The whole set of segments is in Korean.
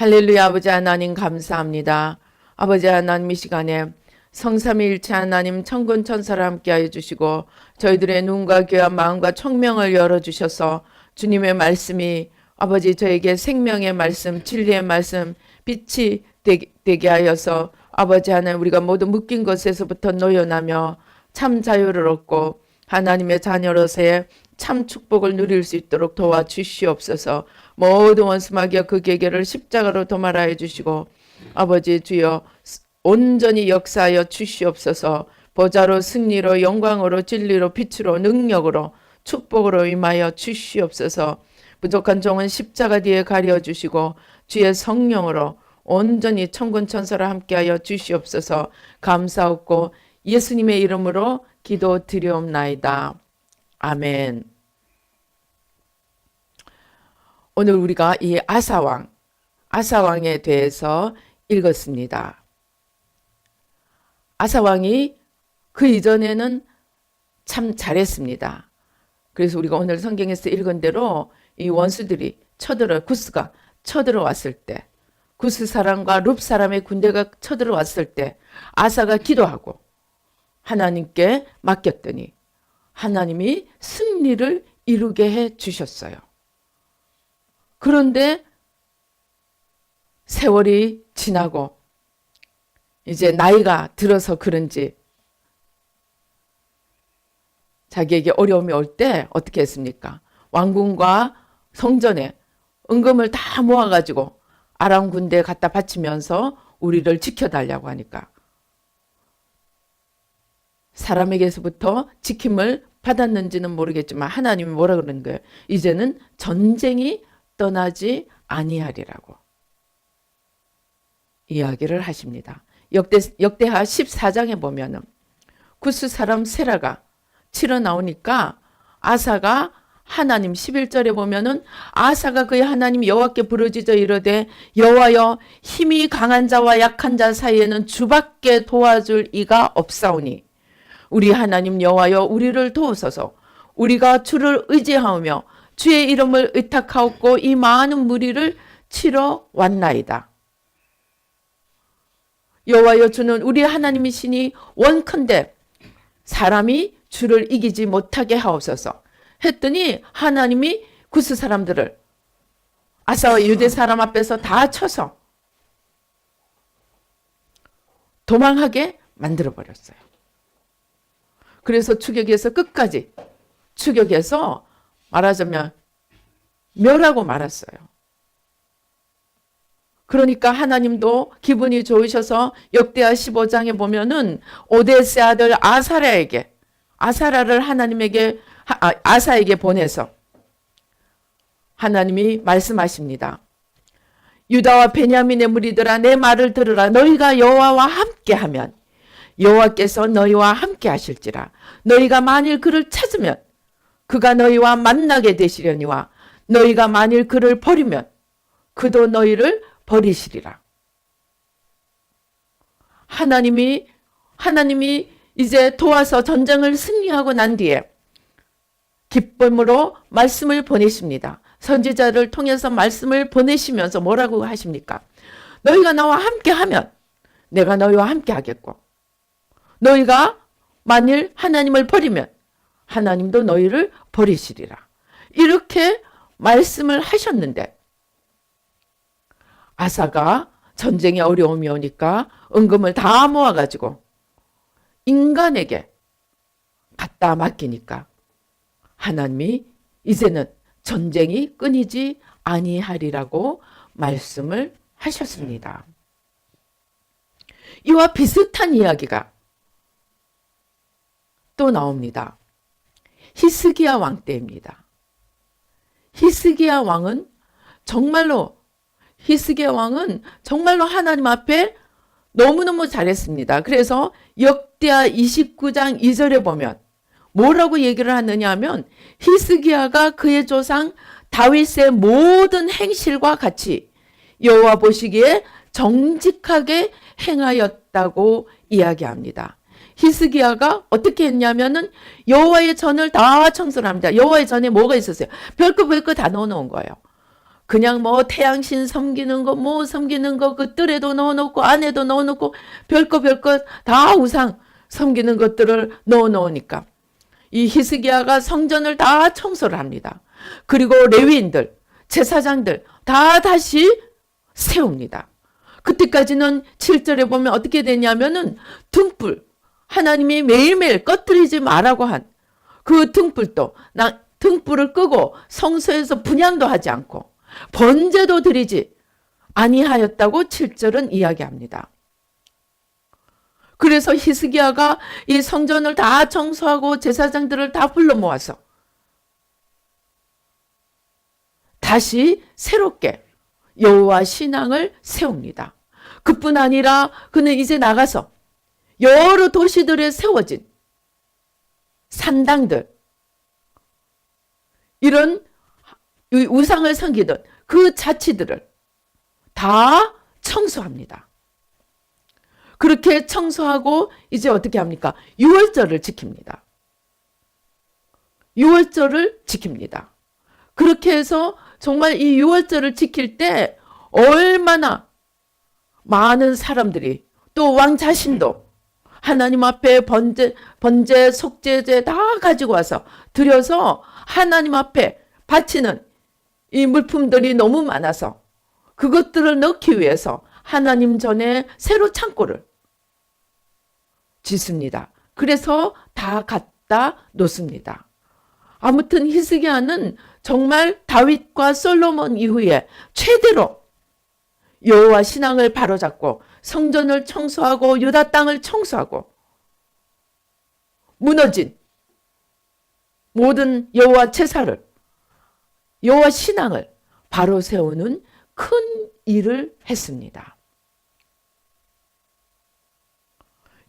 할렐루야. 아버지 하나님 감사합니다. 아버지 하나님 이 시간에 성삼위일체 하나님 천군 천사를 함께하여 주시고 저희들의 눈과 귀와 마음과 청명을 열어주셔서 주님의 말씀이 아버지 저에게 생명의 말씀, 진리의 말씀, 빛이 되게 하여서 아버지 하나님 우리가 모두 묶인 것에서부터 놓여나며 참 자유를 얻고 하나님의 자녀로서의 참 축복을 누릴 수 있도록 도와주시옵소서. 모든 원수마귀와 그 계계를 십자가로 도말하여 주시고 아버지 주여 온전히 역사하여 주시옵소서. 보좌로 승리로 영광으로 진리로 빛으로 능력으로 축복으로 임하여 주시옵소서. 부족한 종은 십자가 뒤에 가려 주시고 주의 성령으로 온전히 천군 천사를 함께하여 주시옵소서. 감사하고 예수님의 이름으로 기도드리옵나이다. 아멘. 오늘 우리가 이 아사왕에 대해서 읽었습니다. 아사왕이 그 이전에는 참 잘했습니다. 그래서 우리가 오늘 성경에서 읽은 대로 이 원수들이 구스가 쳐들어왔을 때, 구스 사람과 룹 사람의 군대가 쳐들어왔을 때 아사가 기도하고 하나님께 맡겼더니 하나님이 승리를 이루게 해 주셨어요. 그런데 세월이 지나고 이제 나이가 들어서 그런지 자기에게 어려움이 올 때 어떻게 했습니까? 왕궁과 성전에 은금을 다 모아가지고 아람 군대에 갖다 바치면서 우리를 지켜달라고 하니까 사람에게서부터 지킴을 받았는지는 모르겠지만 하나님이 뭐라 그러는 거예요? 이제는 전쟁이 떠나지 아니하리라고 이야기를 하십니다. 역대하 14장에 보면은 구스 사람 세라가 치러 나오니까 아사가 하나님 11절에 보면은 아사가 그의 하나님 여호와께 부르짖어 이르되 여호와여 힘이 강한 자와 약한 자 사이에는 주밖에 도와줄 이가 없사오니 우리 하나님 여호와여 우리를 도우소서. 우리가 주를 의지하며 주의 이름을 의탁하옵고 이 많은 무리를 치러 왔나이다. 여호와여 주는 우리 하나님이시니 원컨대 사람이 주를 이기지 못하게 하옵소서 했더니 하나님이 구스 사람들을 아사와 유대 사람 앞에서 다 쳐서 도망하게 만들어버렸어요. 그래서 추격해서 끝까지 추격해서 말하자면 멸하고 말았어요. 그러니까 하나님도 기분이 좋으셔서 역대하 15장에 보면은 오데스의 아들 아사라를 아사에게 보내서 하나님이 말씀하십니다. 유다와 베냐민의 무리들아 내 말을 들으라. 너희가 여호와와 함께하면 여호와께서 너희와 함께 하실지라. 너희가 만일 그를 찾으면 그가 너희와 만나게 되시려니와 너희가 만일 그를 버리면 그도 너희를 버리시리라. 하나님이 이제 도와서 전쟁을 승리하고 난 뒤에 기쁨으로 말씀을 보내십니다. 선지자를 통해서 말씀을 보내시면서 뭐라고 하십니까? 너희가 나와 함께 하면 내가 너희와 함께 하겠고 너희가 만일 하나님을 버리면 하나님도 너희를 버리시리라. 이렇게 말씀을 하셨는데 아사가 전쟁에 어려움이 오니까 은금을 다 모아가지고 인간에게 갖다 맡기니까 하나님이 이제는 전쟁이 끊이지 아니하리라고 말씀을 하셨습니다. 이와 비슷한 이야기가 또 나옵니다. 히스기야 왕 때입니다. 히스기야 왕은 정말로 하나님 앞에 너무너무 잘했습니다. 그래서 역대하 29장 2절에 보면 뭐라고 얘기를 하느냐 하면 히스기야가 그의 조상 다윗의 모든 행실과 같이 여호와 보시기에 정직하게 행하였다고 이야기합니다. 히스기야가 어떻게 했냐면은 여호와의 전을 다 청소를 합니다. 여호와의 전에 뭐가 있었어요? 별거 다 넣어놓은 거예요. 그냥 뭐 태양신 섬기는 거, 뭐 섬기는 거, 그 뜰에도 넣어놓고 안에도 넣어놓고 별거 다 우상 섬기는 것들을 넣어놓으니까 이 히스기야가 성전을 다 청소를 합니다. 그리고 레위인들, 제사장들 다 다시 세웁니다. 그때까지는 7절에 보면 어떻게 되냐면은 등불, 하나님이 매일매일 꺼뜨리지 말라고 한 그 등불도 등불을 끄고 성소에서 분향도 하지 않고 번제도 드리지 아니하였다고 7절은 이야기합니다. 그래서 히스기야가 이 성전을 다 청소하고 제사장들을 다 불러 모아서 다시 새롭게 여호와 신앙을 세웁니다. 그뿐 아니라 그는 이제 나가서 여러 도시들에 세워진 산당들, 이런 우상을 섬기던 그 자치들을 다 청소합니다. 그렇게 청소하고 이제 어떻게 합니까? 유월절을 지킵니다. 유월절을 지킵니다. 그렇게 해서 정말 이 유월절을 지킬 때 얼마나 많은 사람들이 또 왕 자신도 하나님 앞에 번제, 속죄제 다 가지고 와서 드려서 하나님 앞에 바치는 이 물품들이 너무 많아서 그것들을 넣기 위해서 하나님 전에 새로 창고를 짓습니다. 그래서 다 갖다 놓습니다. 아무튼 히스기야는 정말 다윗과 솔로몬 이후에 최대로 여호와 신앙을 바로잡고 성전을 청소하고 유다 땅을 청소하고 무너진 모든 여호와 제사를, 여호와 신앙을 바로 세우는 큰 일을 했습니다.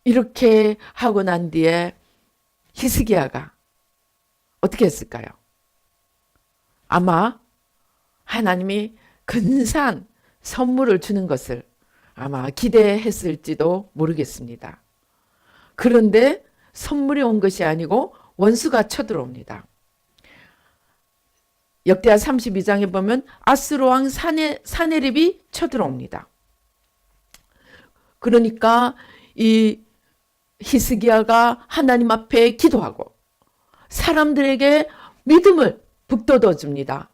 이렇게 하고 난 뒤에 히스기야가 어떻게 했을까요? 아마 하나님이 근사한 선물을 주는 것을 아마 기대했을지도 모르겠습니다. 그런데 선물이 온 것이 아니고 원수가 쳐들어옵니다. 역대하 32장에 보면 아스로 왕 사네립이 쳐들어옵니다. 그러니까 이 히스기야가 하나님 앞에 기도하고 사람들에게 믿음을 북돋워 줍니다.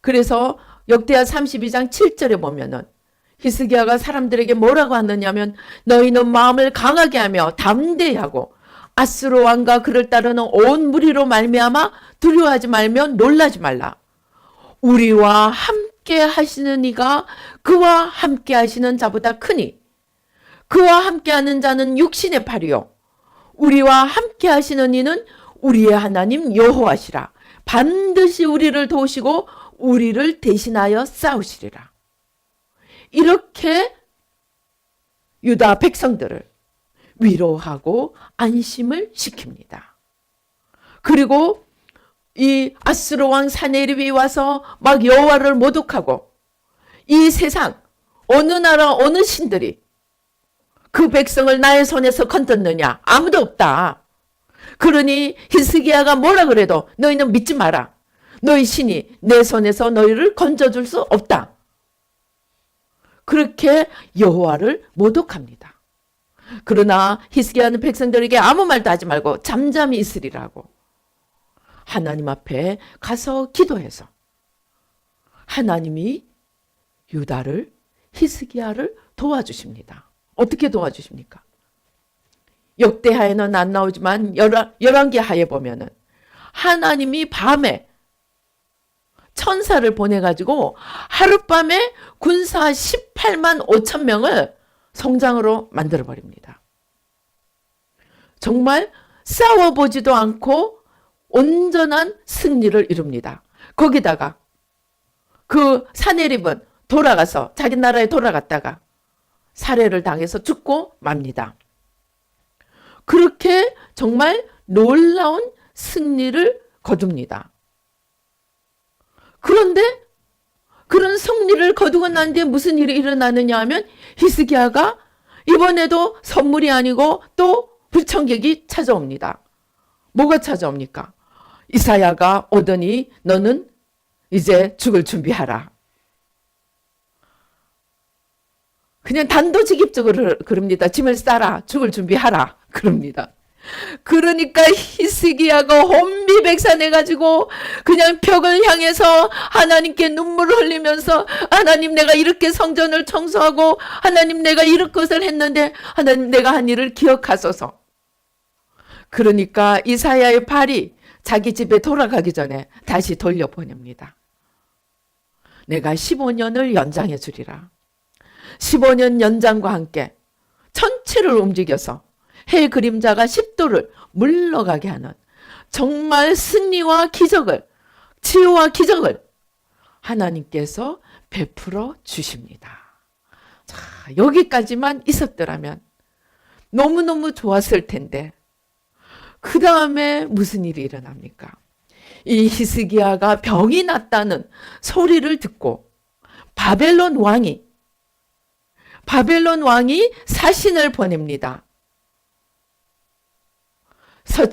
그래서 역대하 32장 7절에 보면은 히스기야가 사람들에게 뭐라고 하느냐면 너희는 마음을 강하게 하며 담대히 하고 아스로 왕과 그를 따르는 온 무리로 말미암아 두려워하지 말며 놀라지 말라. 우리와 함께 하시는 이가 그와 함께 하시는 자보다 크니 그와 함께 하는 자는 육신의 팔이요 우리와 함께 하시는 이는 우리의 하나님 여호와시라. 반드시 우리를 도우시고 우리를 대신하여 싸우시리라. 이렇게 유다 백성들을 위로하고 안심을 시킵니다. 그리고 이 아스로 왕 사네립이 와서 막 여호와를 모독하고 이 세상 어느 나라 어느 신들이 그 백성을 나의 손에서 건졌느냐? 아무도 없다. 그러니 히스기야가 뭐라 그래도 너희는 믿지 마라. 너희 신이 내 손에서 너희를 건져줄 수 없다. 그렇게 여호와를 모독합니다. 그러나 히스기야는 백성들에게 아무 말도 하지 말고 잠잠히 있으리라고 하나님 앞에 가서 기도해서 하나님이 유다를 히스기야를 도와주십니다. 어떻게 도와주십니까? 역대하에는 안 나오지만 열왕기하에 보면은 하나님이 밤에 천사를 보내가지고 하룻밤에 군사 18만 5천 명을 성장으로 만들어버립니다. 정말 싸워보지도 않고 온전한 승리를 이룹니다. 거기다가 그 사네립은 돌아가서 자기 나라에 돌아갔다가 살해를 당해서 죽고 맙니다. 그렇게 정말 놀라운 승리를 거둡니다. 그런데 그런 승리를 거두고 난 뒤에 무슨 일이 일어나느냐 하면 히스기야가 이번에도 선물이 아니고 또 불청객이 찾아옵니다. 뭐가 찾아옵니까? 이사야가 오더니 너는 이제 죽을 준비하라. 그냥 단도직입적으로 그럽니다. 짐을 싸라. 죽을 준비하라. 그럽니다. 그러니까 히스기야가 혼비백산해가지고 그냥 벽을 향해서 하나님께 눈물을 흘리면서 하나님 내가 이렇게 성전을 청소하고 하나님 내가 이런 것을 했는데 하나님 내가 한 일을 기억하소서. 그러니까 이사야의 발이 자기 집에 돌아가기 전에 다시 돌려보냅니다. 내가 15년을 연장해 주리라. 15년 연장과 함께 전체를 움직여서 해 그림자가 10도를 물러가게 하는 정말 승리와 기적을, 치유와 기적을 하나님께서 베풀어 주십니다. 자, 여기까지만 있었더라면 너무너무 좋았을 텐데 그 다음에 무슨 일이 일어납니까? 이 히스기야가 병이 났다는 소리를 듣고 바벨론 왕이 사신을 보냅니다.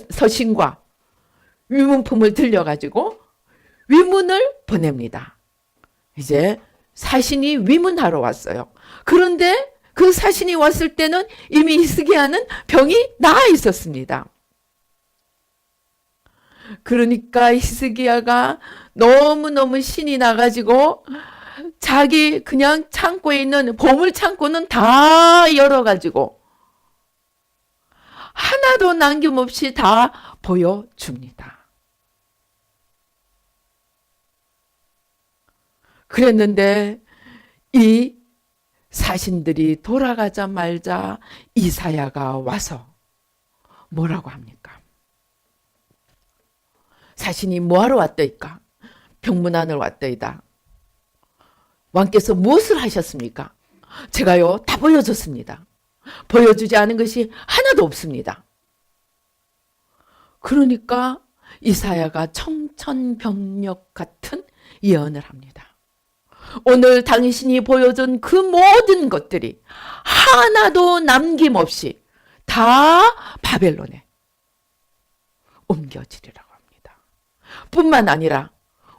서신과 위문품을 들려가지고 위문을 보냅니다. 이제 사신이 위문하러 왔어요. 그런데 그 사신이 왔을 때는 이미 히스기야는 병이 나아 있었습니다. 그러니까 히스기야가 너무너무 신이 나가지고 자기 그냥 창고에 있는 보물 창고는 다 열어가지고 하나도 남김없이 다 보여줍니다. 그랬는데 이 사신들이 돌아가자마자 이사야가 와서 뭐라고 합니까? 사신이 뭐하러 왔더이까? 병문안을 왔더이다. 왕께서 무엇을 하셨습니까? 제가요 다 보여줬습니다. 보여주지 않은 것이 하나도 없습니다. 그러니까 이사야가 청천벽력 같은 예언을 합니다. 오늘 당신이 보여준 그 모든 것들이 하나도 남김없이 다 바벨론에 옮겨지리라고 합니다. 뿐만 아니라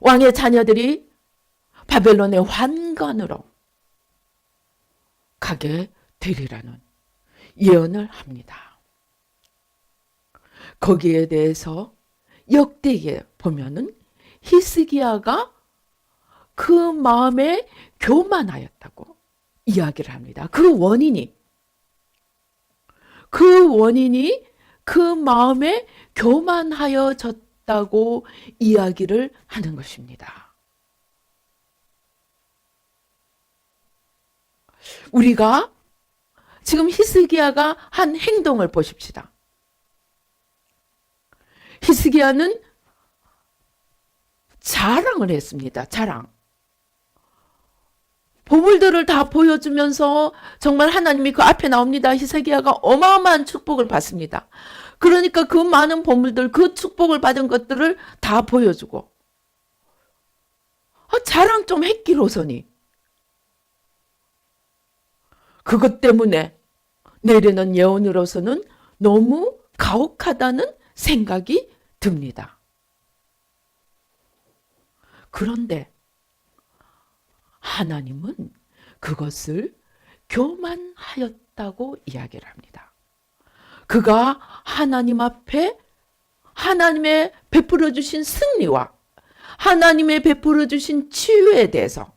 왕의 자녀들이 바벨론의 환관으로 가게 되리라는 예언을 합니다. 거기에 대해서 역대기에 보면은 히스기야가 그 마음에 교만하였다고 이야기를 합니다. 그 원인이 그 마음에 교만하여졌다고 이야기를 하는 것입니다. 우리가 지금 히스기야가 한 행동을 보십시다. 히스기야는 자랑을 했습니다. 자랑. 보물들을 다 보여주면서 정말 하나님이 그 앞에 나옵니다. 히스기야가 어마어마한 축복을 받습니다. 그러니까 그 많은 보물들, 그 축복을 받은 것들을 다 보여주고 자랑 좀 했기로서니 그것 때문에 내리는 예언으로서는 너무 가혹하다는 생각이 듭니다. 그런데 하나님은 그것을 교만하였다고 이야기를 합니다. 그가 하나님 앞에 하나님의 베풀어 주신 승리와 하나님의 베풀어 주신 치유에 대해서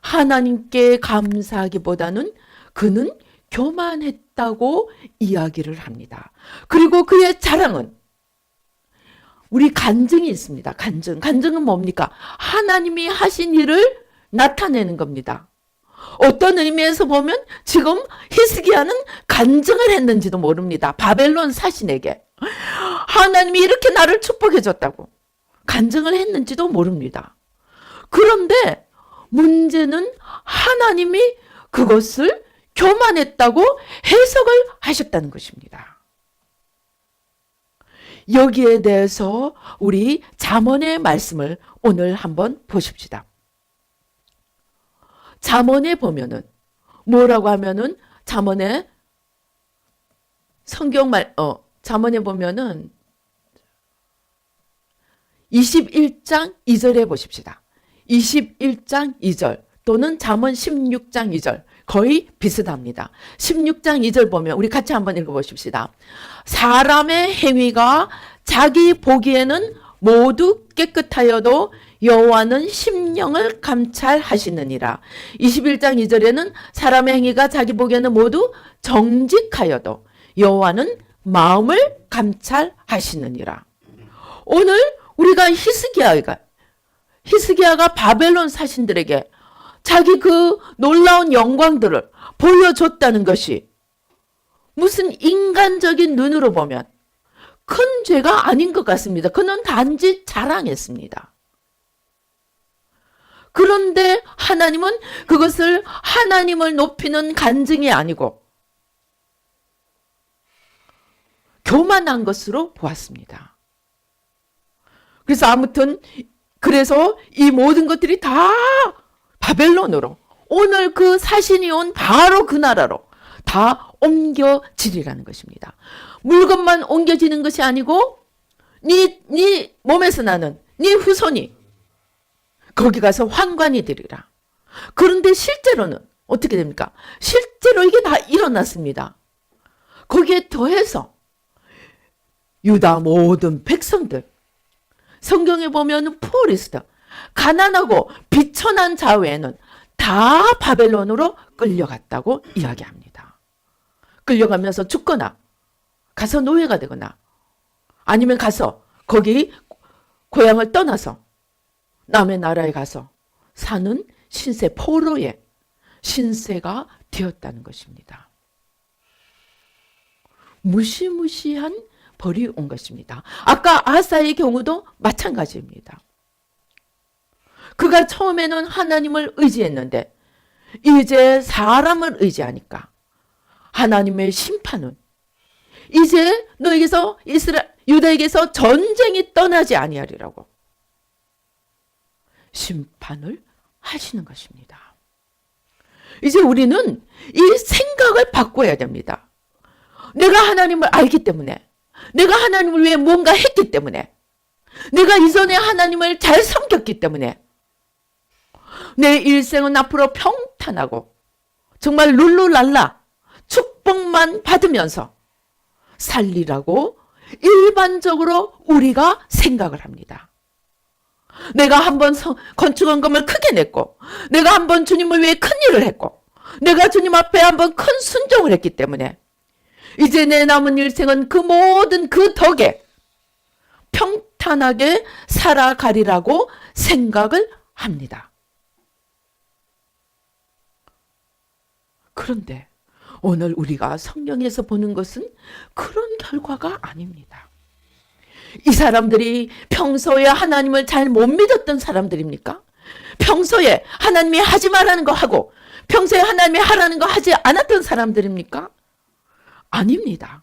하나님께 감사하기보다는 그는 교만했다고 이야기를 합니다. 그리고 그의 자랑은 우리 간증이 있습니다. 간증은 뭡니까? 하나님이 하신 일을 나타내는 겁니다. 어떤 의미에서 보면 지금 히스기야는 간증을 했는지도 모릅니다. 바벨론 사신에게 하나님이 이렇게 나를 축복해 줬다고 간증을 했는지도 모릅니다. 그런데 문제는 하나님이 그것을 교만했다고 해석을 하셨다는 것입니다. 여기에 대해서 우리 잠언의 말씀을 오늘 한번 보십시다. 잠언에 보면은 뭐라고 하면은 잠언에 잠언에 보면은 21장 2절에 보십시다. 21장 2절 또는 잠언 16장 2절 거의 비슷합니다. 16장 2절 보면 우리 같이 한번 읽어보십시다. 사람의 행위가 자기 보기에는 모두 깨끗하여도 여호와는 심령을 감찰하시느니라. 21장 2절에는 사람의 행위가 자기 보기에는 모두 정직하여도 여호와는 마음을 감찰하시느니라. 오늘 우리가 히스기야가 바벨론 사신들에게 자기 그 놀라운 영광들을 보여줬다는 것이 무슨 인간적인 눈으로 보면 큰 죄가 아닌 것 같습니다. 그는 단지 자랑했습니다. 그런데 하나님은 그것을 하나님을 높이는 간증이 아니고 교만한 것으로 보았습니다. 그래서 이 모든 것들이 다 바벨론으로 오늘 그 사신이 온 바로 그 나라로 다 옮겨지리라는 것입니다. 물건만 옮겨지는 것이 아니고 네 몸에서 나는 네 후손이 거기 가서 환관이 되리라. 그런데 실제로는 어떻게 됩니까? 실제로 이게 다 일어났습니다. 거기에 더해서 유다 모든 백성들, 성경에 보면 푸어리스트, 가난하고 비천한 자외에는 다 바벨론으로 끌려갔다고 이야기합니다. 끌려가면서 죽거나 가서 노예가 되거나 아니면 가서 거기 고향을 떠나서 남의 나라에 가서 사는 신세 포로의 신세가 되었다는 것입니다. 무시무시한 벌이 온 것입니다. 아까 아사의 경우도 마찬가지입니다. 그가 처음에는 하나님을 의지했는데 이제 사람을 의지하니까 하나님의 심판은 이제 너에게서 유다에게서 전쟁이 떠나지 아니하리라고 심판을 하시는 것입니다. 이제 우리는 이 생각을 바꿔야 됩니다. 내가 하나님을 알기 때문에, 내가 하나님을 위해 뭔가 했기 때문에, 내가 이전에 하나님을 잘 섬겼기 때문에 내 일생은 앞으로 평탄하고 정말 룰루랄라 축복만 받으면서 살리라고 일반적으로 우리가 생각을 합니다. 내가 한번 건축한 건물 크게 냈고, 내가 한번 주님을 위해 큰 일을 했고, 내가 주님 앞에 한번 큰 순종을 했기 때문에 이제 내 남은 일생은 그 모든 그 덕에 평탄하게 살아가리라고 생각을 합니다. 그런데 오늘 우리가 성경에서 보는 것은 그런 결과가 아닙니다. 이 사람들이 평소에 하나님을 잘 못 믿었던 사람들입니까? 평소에 하나님이 하지 말라는 거 하고 평소에 하나님이 하라는 거 하지 않았던 사람들입니까? 아닙니다.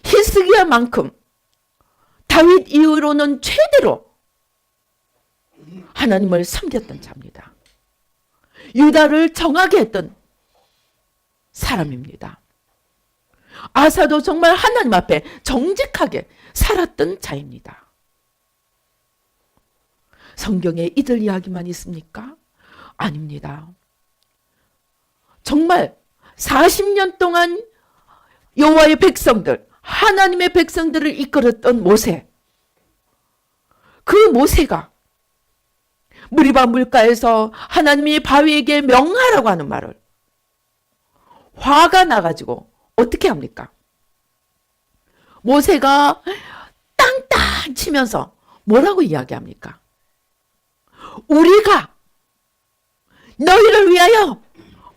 히스기야만큼 다윗 이후로는 최대로 하나님을 섬겼던 자입니다. 유다를 정하게 했던 사람입니다. 아사도 정말 하나님 앞에 정직하게 살았던 자입니다. 성경에 이들 이야기만 있습니까? 아닙니다. 정말 40년 동안 여호와의 백성들, 하나님의 백성들을 이끌었던 모세, 그 모세가 무리바 물가에서 하나님이 바위에게 명하라고 하는 말을 화가 나가지고 어떻게 합니까? 모세가 땅땅 치면서 뭐라고 이야기합니까? 우리가 너희를 위하여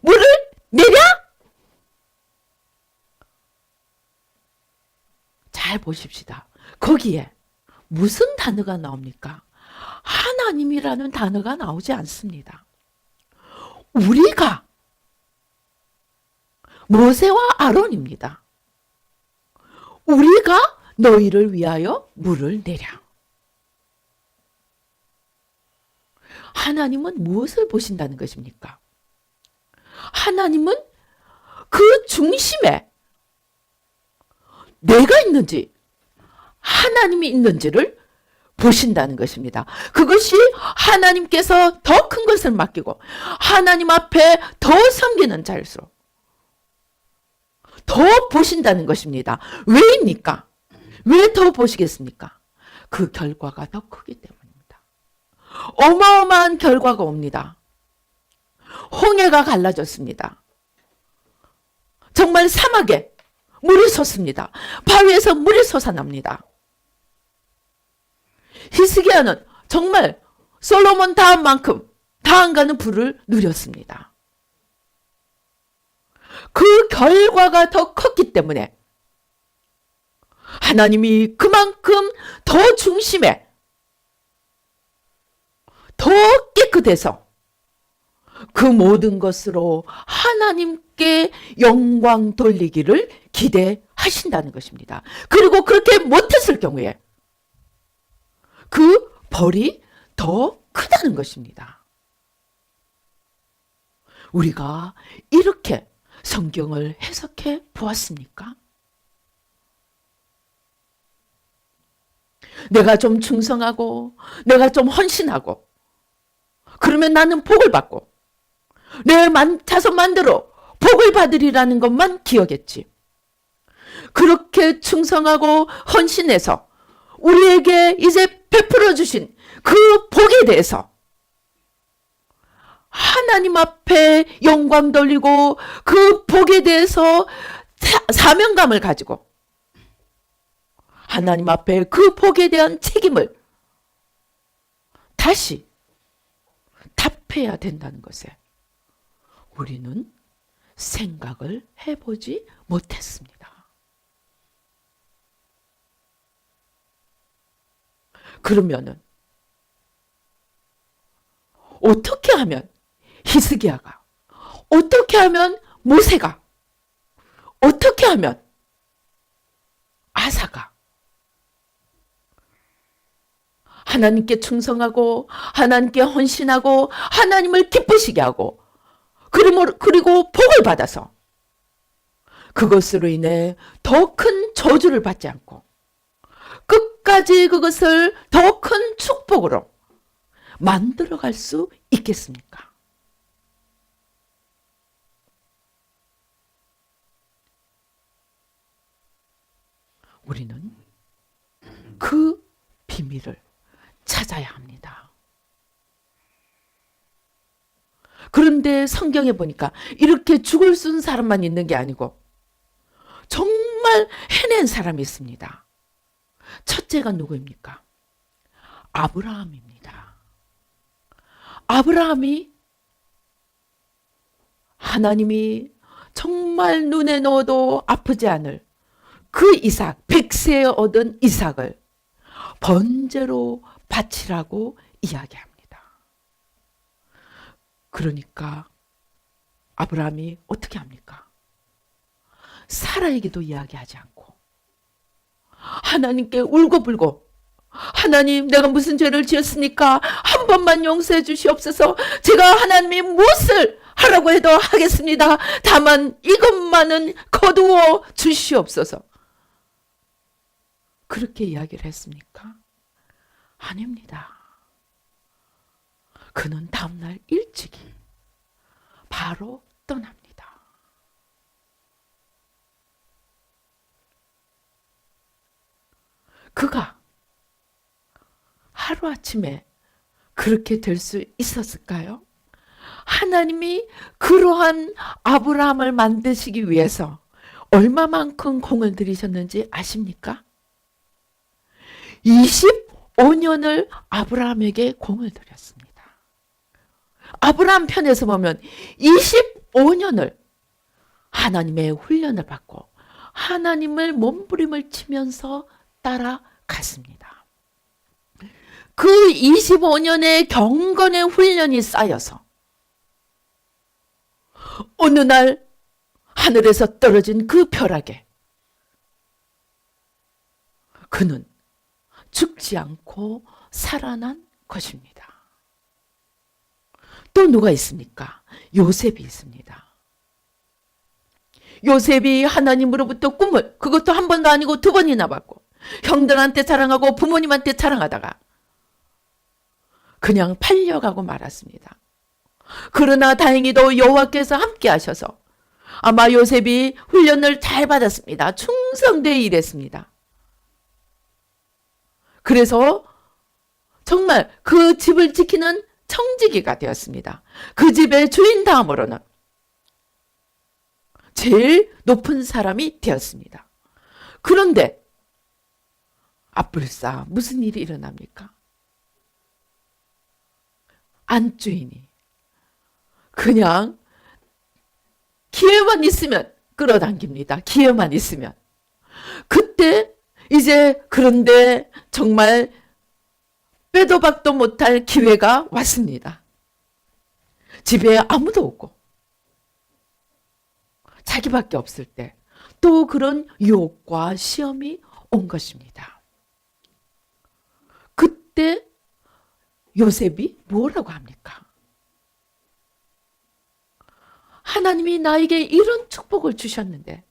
물을 내랴? 잘 보십시다. 거기에 무슨 단어가 나옵니까? 하나님이라는 단어가 나오지 않습니다. 우리가 모세와 아론입니다. 우리가 너희를 위하여 물을 내랴. 하나님은 무엇을 보신다는 것입니까? 하나님은 그 중심에 내가 있는지 하나님이 있는지를 보신다는 것입니다. 그것이 하나님께서 더 큰 것을 맡기고 하나님 앞에 더 섬기는 자일수록 더 보신다는 것입니다. 왜입니까? 왜 더 보시겠습니까? 그 결과가 더 크기 때문입니다. 어마어마한 결과가 옵니다. 홍해가 갈라졌습니다. 정말 사막에 물이 솟습니다. 바위에서 물이 솟아납니다. 히스기야는 정말 솔로몬 다음만큼 다음 가는 부를 누렸습니다. 그 결과가 더 컸기 때문에 하나님이 그만큼 더 중심에 더 깨끗해서 그 모든 것으로 하나님께 영광 돌리기를 기대하신다는 것입니다. 그리고 그렇게 못했을 경우에 그 벌이 더 크다는 것입니다. 우리가 이렇게 성경을 해석해 보았습니까? 내가 좀 충성하고 내가 좀 헌신하고 그러면 나는 복을 받고 내 자손 만대로 복을 받으리라는 것만 기억했지. 그렇게 충성하고 헌신해서 우리에게 이제 베풀어 주신 그 복에 대해서 하나님 앞에 영광 돌리고 그 복에 대해서 사명감을 가지고 하나님 앞에 그 복에 대한 책임을 다시 답해야 된다는 것에 우리는 생각을 해보지 못했습니다. 그러면은 어떻게 하면 히스기야가, 어떻게 하면 모세가, 어떻게 하면 아사가 하나님께 충성하고 하나님께 헌신하고 하나님을 기쁘시게 하고 그리고 복을 받아서 그것으로 인해 더 큰 저주를 받지 않고 끝까지 그것을 더 큰 축복으로 만들어갈 수 있겠습니까? 우리는 그 비밀을 찾아야 합니다. 그런데 성경에 보니까 이렇게 죽을 쓴 사람만 있는 게 아니고 정말 해낸 사람이 있습니다. 첫째가 누구입니까? 아브라함입니다. 아브라함이 하나님이 정말 눈에 넣어도 아프지 않을 그 이삭, 100세에 얻은 이삭을 번제로 바치라고 이야기합니다. 그러니까 아브라함이 어떻게 합니까? 사라에게도 이야기하지 않고 하나님께 울고불고 하나님 내가 무슨 죄를 지었습니까? 한 번만 용서해 주시옵소서. 제가 하나님이 무엇을 하라고 해도 하겠습니다. 다만 이것만은 거두어 주시옵소서. 그렇게 이야기를 했습니까? 아닙니다. 그는 다음날 일찍이 바로 떠납니다. 그가 하루아침에 그렇게 될 수 있었을까요? 하나님이 그러한 아브라함을 만드시기 위해서 얼마만큼 공을 들이셨는지 아십니까? 25년을 아브라함에게 공을 들였습니다. 아브라함 편에서 보면 25년을 하나님의 훈련을 받고 하나님을 몸부림을 치면서 따라갔습니다. 그 25년의 경건의 훈련이 쌓여서 어느 날 하늘에서 떨어진 그 벼락에 그는 죽지 않고 살아난 것입니다. 또 누가 있습니까? 요셉이 있습니다. 요셉이 하나님으로부터 꿈을 그것도 한 번도 아니고 두 번이나 받고 형들한테 자랑하고 부모님한테 자랑하다가 그냥 팔려가고 말았습니다. 그러나 다행히도 여호와께서 함께 하셔서 아마 요셉이 훈련을 잘 받았습니다. 충성되어 일했습니다. 그래서 정말 그 집을 지키는 청지기가 되었습니다. 그 집의 주인 다음으로는 제일 높은 사람이 되었습니다. 그런데 앞불싸 무슨 일이 일어납니까? 안주인이 그냥 기회만 있으면 끌어당깁니다. 기회만 있으면. 그때 이제 그런데 정말 빼도 박도 못할 기회가 왔습니다. 집에 아무도 없고 자기밖에 없을 때 또 그런 유혹과 시험이 온 것입니다. 그때 요셉이 뭐라고 합니까? 하나님이 나에게 이런 축복을 주셨는데,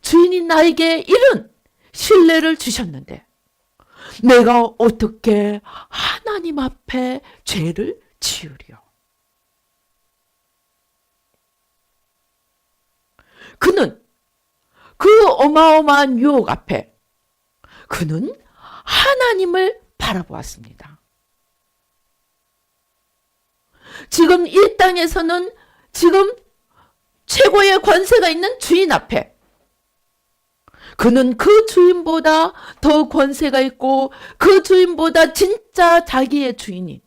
주인이 나에게 이런 신뢰를 주셨는데 내가 어떻게 하나님 앞에 죄를 지으리요? 그는 그 어마어마한 유혹 앞에 그는 하나님을 바라보았습니다. 지금 이 땅에서는 지금 최고의 권세가 있는 주인 앞에 그는 그 주인보다 더 권세가 있고 그 주인보다 진짜 자기의 주인인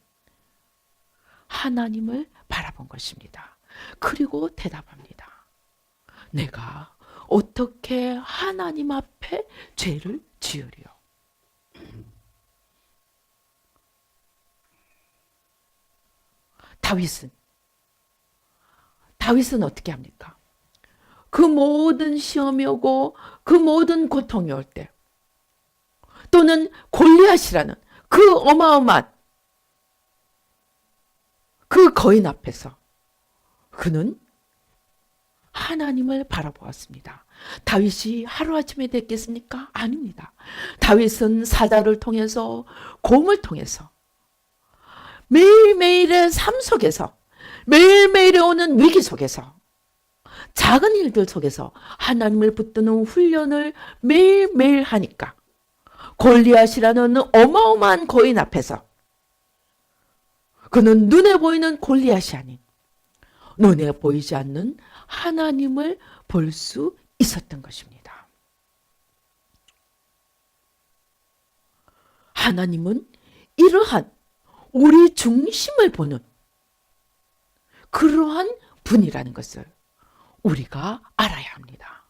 하나님을 바라본 것입니다. 그리고 대답합니다. 내가 어떻게 하나님 앞에 죄를 지으리요? 다윗은 어떻게 합니까? 그 모든 시험이 오고 그 모든 고통이 올 때 또는 골리앗이라는 그 어마어마한 그 거인 앞에서 그는 하나님을 바라보았습니다. 다윗이 하루아침에 됐겠습니까? 아닙니다. 다윗은 사자를 통해서 곰을 통해서 매일매일의 삶 속에서 매일매일에 오는 위기 속에서 작은 일들 속에서 하나님을 붙드는 훈련을 매일매일 하니까 골리앗이라는 어마어마한 거인 앞에서 그는 눈에 보이는 골리앗이 아닌 눈에 보이지 않는 하나님을 볼 수 있었던 것입니다. 하나님은 이러한 우리 중심을 보는 그러한 분이라는 것을 우리가 알아야 합니다.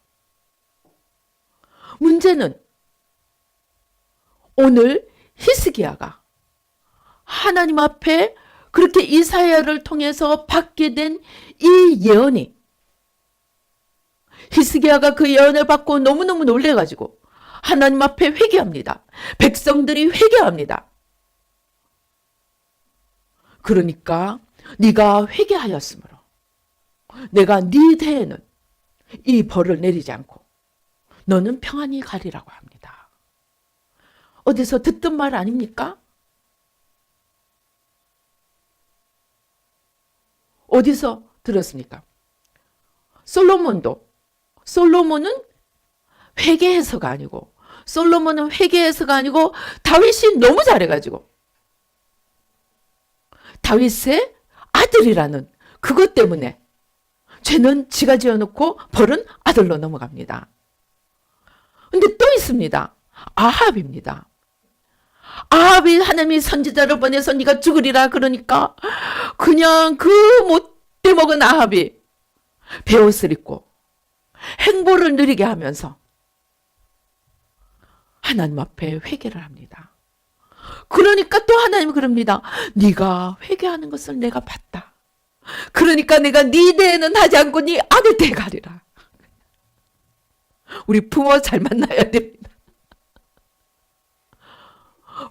문제는 오늘 히스기야가 하나님 앞에 그렇게 이사야를 통해서 받게 된 이 예언이 히스기야가 그 예언을 받고 너무너무 놀래가지고 하나님 앞에 회개합니다. 백성들이 회개합니다. 그러니까 네가 회개하였으므로 내가 네 대에는 이 벌을 내리지 않고 너는 평안히 가리라고 합니다. 어디서 듣던 말 아닙니까? 어디서 들었습니까? 솔로몬은 회개해서가 아니고 다윗이 너무 잘해가지고 다윗의 아들이라는 그것 때문에 죄는 지가 지어놓고 벌은 아들로 넘어갑니다. 근데 또 있습니다. 아합입니다. 아합이 하나님이 선지자를 보내서 네가 죽으리라 그러니까 그냥 그 못돼 먹은 아합이 베옷을 입고 행보를 느리게 하면서 하나님 앞에 회개를 합니다. 그러니까 또 하나님은 그럽니다. 네가 회개하는 것을 내가 봤다. 그러니까 내가 네 대에는 하지 않고 네 아들 대에 가리라. 우리 부모 잘 만나야 됩니다.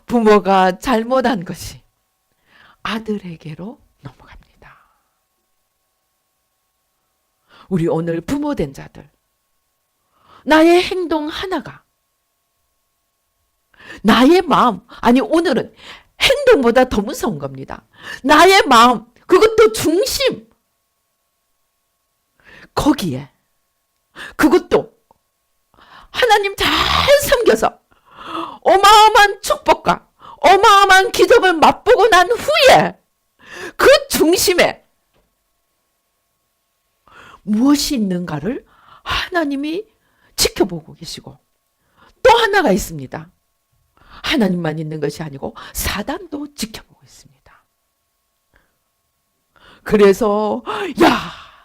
부모가 잘못한 것이 아들에게로 넘어갑니다. 우리 오늘 부모된 자들, 나의 행동 하나가 나의 마음, 아니 오늘은 행동보다 더 무서운 겁니다. 나의 마음, 그것도 중심. 거기에 그것도 하나님 잘 섬겨서 어마어마한 축복과 어마어마한 기적을 맛보고 난 후에 그 중심에 무엇이 있는가를 하나님이 지켜보고 계시고, 또 하나가 있습니다. 하나님만 있는 것이 아니고 사단도 지켜보고 있습니다. 그래서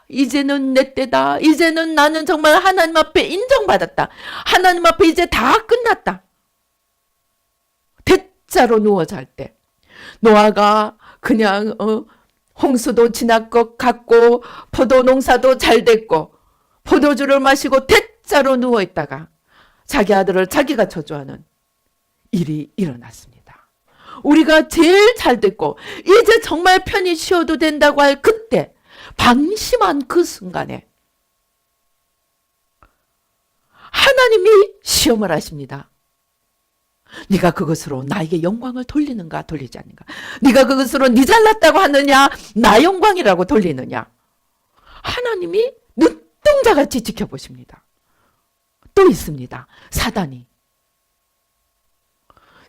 이제는 내 때다. 이제는 나는 정말 하나님 앞에 인정받았다. 하나님 앞에 이제 다 끝났다. 대자로 누워 잘 때 노아가 그냥 홍수도 지날 것 같고 포도 농사도 잘 됐고 포도주를 마시고 대자로 누워 있다가 자기 아들을 자기가 저주하는 일이 일어났습니다. 우리가 제일 잘 됐고 이제 정말 편히 쉬어도 된다고 할 그때, 방심한 그 순간에 하나님이 시험을 하십니다. 네가 그것으로 나에게 영광을 돌리는가 돌리지 않는가? 네가 그것으로 네 잘났다고 하느냐 나 영광이라고 돌리느냐? 하나님이 눈동자같이 지켜보십니다. 또 있습니다.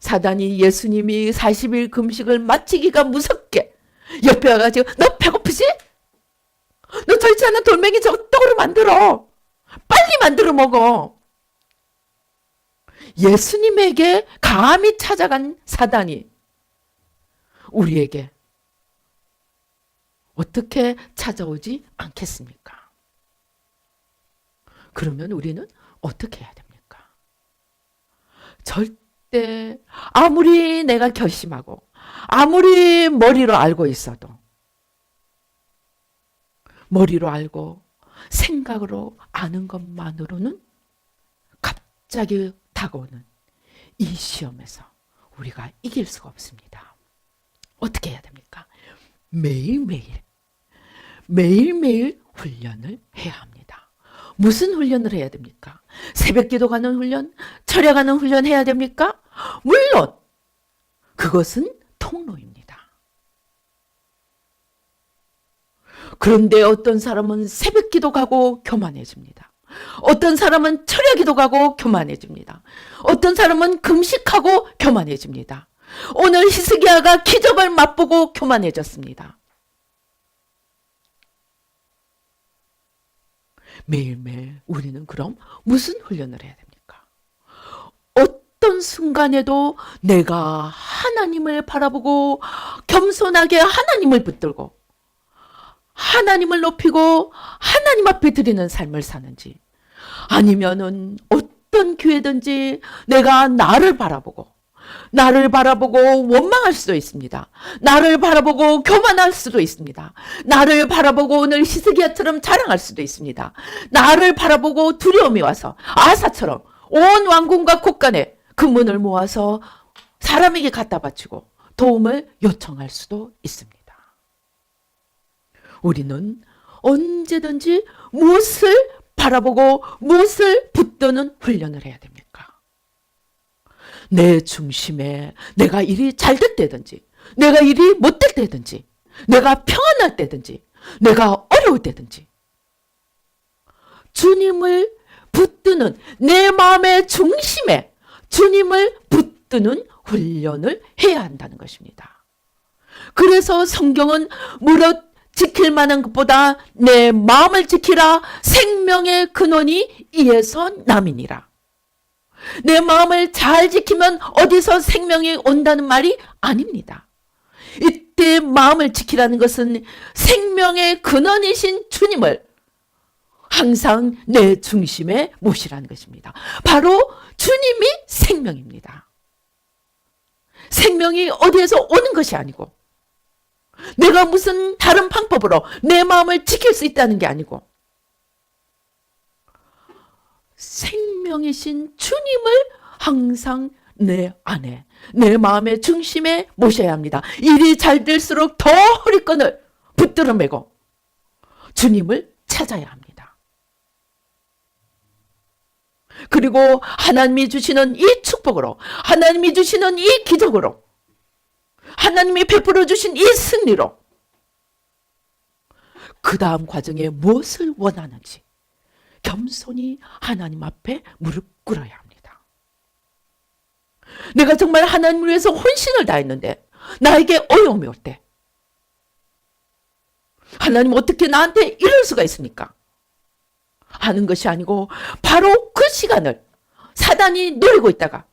사단이 예수님이 40일 금식을 마치기가 무섭게 옆에 와가지고 너 배고프지? 너 저 있잖아 돌멩이 저거 떡으로 만들어. 빨리 만들어 먹어. 예수님에게 감히 찾아간 사단이 우리에게 어떻게 찾아오지 않겠습니까? 그러면 우리는 어떻게 해야 됩니까? 절대 아무리 내가 결심하고 아무리 머리로 알고 있어도, 머리로 알고 생각으로 아는 것만으로는 갑자기 다가오는 이 시험에서 우리가 이길 수가 없습니다. 어떻게 해야 됩니까? 매일매일 훈련을 해야 합니다. 무슨 훈련을 해야 됩니까? 새벽 기도 가는 훈련, 철야 가는 훈련 해야 됩니까? 물론 그것은 통로입니다. 그런데 어떤 사람은 새벽 기도 가고 교만해집니다. 어떤 사람은 철야 기도 가고 교만해집니다. 어떤 사람은 금식하고 교만해집니다. 오늘 히스기야가 기적을 맛보고 교만해졌습니다. 매일매일 우리는 그럼 무슨 훈련을 해야 됩니까? 어떤 순간에도 내가 하나님을 바라보고 겸손하게 하나님을 붙들고 하나님을 높이고 하나님 앞에 드리는 삶을 사는지, 아니면은 어떤 기회든지 내가 나를 바라보고 원망할 수도 있습니다. 나를 바라보고 교만할 수도 있습니다. 나를 바라보고 오늘 히스기야처럼 자랑할 수도 있습니다. 나를 바라보고 두려움이 와서 아사처럼 온 왕궁과 곳간에 금문을 모아서 사람에게 갖다 바치고 도움을 요청할 수도 있습니다. 우리는 언제든지 무엇을 바라보고 무엇을 붙드는 훈련을 해야 됩니까? 내 중심에 내가 일이 잘 될 때든지, 내가 일이 못 될 때든지, 내가 평안할 때든지, 내가 어려울 때든지 주님을 붙드는, 내 마음의 중심에 주님을 붙드는 훈련을 해야 한다는 것입니다. 그래서 성경은 무릇 지킬 만한 것보다 내 마음을 지키라. 생명의 근원이 이에서 남이니라. 내 마음을 잘 지키면 어디서 생명이 온다는 말이 아닙니다. 이때 마음을 지키라는 것은 생명의 근원이신 주님을 항상 내 중심에 모시라는 것입니다. 바로 주님이 생명입니다. 생명이 어디에서 오는 것이 아니고, 내가 무슨 다른 방법으로 내 마음을 지킬 수 있다는 게 아니고, 생명이신 주님을 항상 내 안에, 내 마음의 중심에 모셔야 합니다. 일이 잘 될수록 더 허리끈을 붙들어 매고 주님을 찾아야 합니다. 그리고 하나님이 주시는 이 축복으로, 하나님이 주시는 이 기적으로, 하나님이 베풀어 주신 이 승리로 그 다음 과정에 무엇을 원하는지 겸손히 하나님 앞에 무릎 꿇어야 합니다. 내가 정말 하나님을 위해서 혼신을 다했는데 나에게 어려움이 올 때 하나님 어떻게 나한테 이럴 수가 있습니까? 하는 것이 아니고 바로 그 시간을 사단이 노리고 있다가